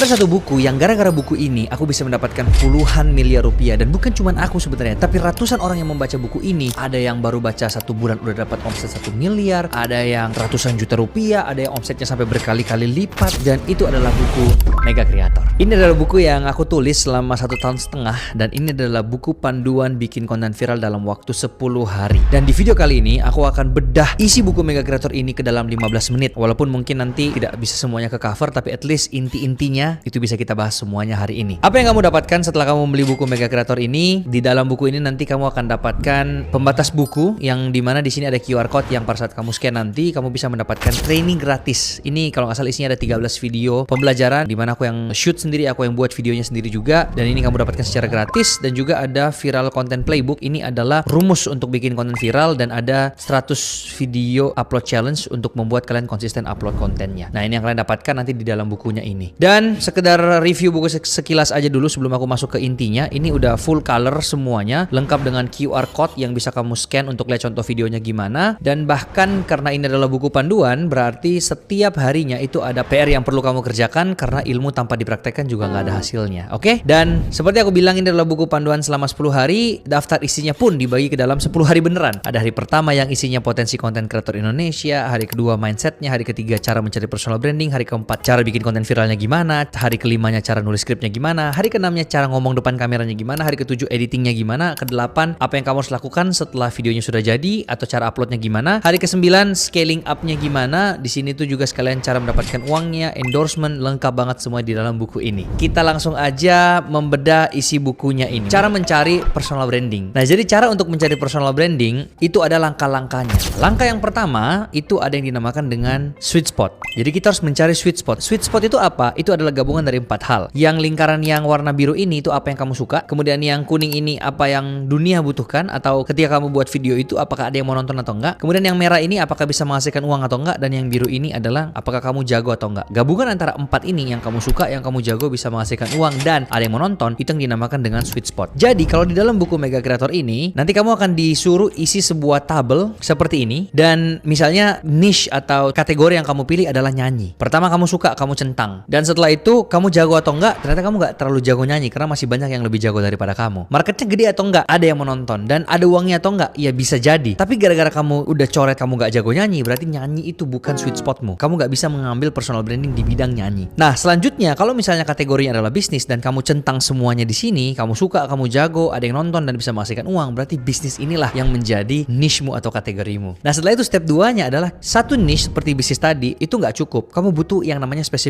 Ada satu buku yang gara-gara buku ini aku bisa mendapatkan puluhan miliar rupiah. Dan bukan cuma aku sebenarnya, tapi ratusan orang yang membaca buku ini. Ada yang baru baca 1 bulan udah dapat omset 1 miliar, ada yang ratusan juta rupiah, ada yang omsetnya sampai berkali-kali lipat. Dan itu adalah buku Mega Creator. Ini adalah buku yang aku tulis selama 1,5 tahun. Dan ini adalah buku panduan bikin konten viral dalam waktu 10 hari. Dan di video kali ini aku akan bedah isi buku Mega Creator ini ke dalam 15 menit. Walaupun mungkin nanti tidak bisa semuanya ke cover, tapi at least inti-intinya itu bisa kita bahas semuanya hari ini. Apa yang kamu dapatkan setelah kamu membeli buku Mega Creator ini? Di dalam buku ini nanti kamu akan dapatkan pembatas buku yang dimana di sini ada QR code yang pada saat kamu scan nanti kamu bisa mendapatkan training gratis. Ini kalau nggak salah isinya ada 13 video pembelajaran dimana aku yang shoot sendiri, aku yang buat videonya sendiri juga. Dan ini kamu dapatkan secara gratis. Dan juga ada viral content playbook. Ini adalah rumus untuk bikin konten viral dan ada 100 video upload challenge untuk membuat kalian konsisten upload kontennya. Nah, ini yang kalian dapatkan nanti di dalam bukunya ini. Dan sekedar review buku sekilas aja dulu sebelum aku masuk ke intinya. Ini udah full color semuanya, lengkap dengan QR code yang bisa kamu scan untuk lihat contoh videonya gimana. Dan bahkan karena ini adalah buku panduan, berarti setiap harinya itu ada PR yang perlu kamu kerjakan karena ilmu tanpa dipraktekkan juga nggak ada hasilnya. Oke? Dan seperti aku bilang, ini adalah buku panduan selama 10 hari. Daftar isinya pun dibagi ke dalam 10 hari beneran. Ada hari pertama yang isinya potensi konten kreator Indonesia, hari kedua mindsetnya, hari ketiga cara mencari personal branding, hari keempat cara bikin konten viralnya gimana, hari kelimanya cara nulis skripnya gimana, hari keenamnya cara ngomong depan kameranya gimana, hari ketujuh editingnya gimana, kedelapan apa yang kamu harus lakukan setelah videonya sudah jadi atau cara uploadnya gimana, hari ke-9 scaling upnya gimana. Di sini tuh juga sekalian cara mendapatkan uangnya, endorsement, lengkap banget semua di dalam buku ini. Kita langsung aja membedah isi bukunya ini. Cara mencari personal branding. Nah, jadi cara untuk mencari personal branding itu ada langkah-langkahnya. Langkah yang pertama itu ada yang dinamakan dengan sweet spot. Jadi kita harus mencari sweet spot. Sweet spot itu apa? Itu adalah gabungan dari 4 hal. Yang lingkaran yang warna biru ini itu apa yang kamu suka. Kemudian yang kuning ini apa yang dunia butuhkan, atau ketika kamu buat video itu apakah ada yang mau nonton atau enggak. Kemudian yang merah ini apakah bisa menghasilkan uang atau enggak. Dan yang biru ini adalah apakah kamu jago atau enggak. Gabungan antara 4 ini, yang kamu suka, yang kamu jago, bisa menghasilkan uang, dan ada yang mau nonton, itu yang dinamakan dengan sweet spot. Jadi kalau di dalam buku Mega Creator ini nanti kamu akan disuruh isi sebuah tabel seperti ini. Dan misalnya niche atau kategori yang kamu pilih adalah nyanyi. Pertama kamu suka, kamu centang. Dan setelah itu kamu jago atau enggak. Ternyata kamu enggak terlalu jago nyanyi karena masih banyak yang lebih jago daripada kamu. Marketnya gede atau enggak, ada yang menonton, dan ada uangnya atau enggak, ya bisa jadi. Tapi gara-gara kamu udah coret kamu enggak jago nyanyi, berarti nyanyi itu bukan sweet spotmu. Kamu enggak bisa mengambil personal branding di bidang nyanyi. Nah, selanjutnya kalau misalnya kategorinya adalah bisnis dan kamu centang semuanya di sini, kamu suka, kamu jago, ada yang nonton dan bisa menghasilkan uang, berarti bisnis inilah yang menjadi niche-mu atau kategorimu. Nah, setelah itu step 2-nya adalah satu niche seperti bisnis tadi itu nggak cukup. Kamu butuh yang namanya spesifik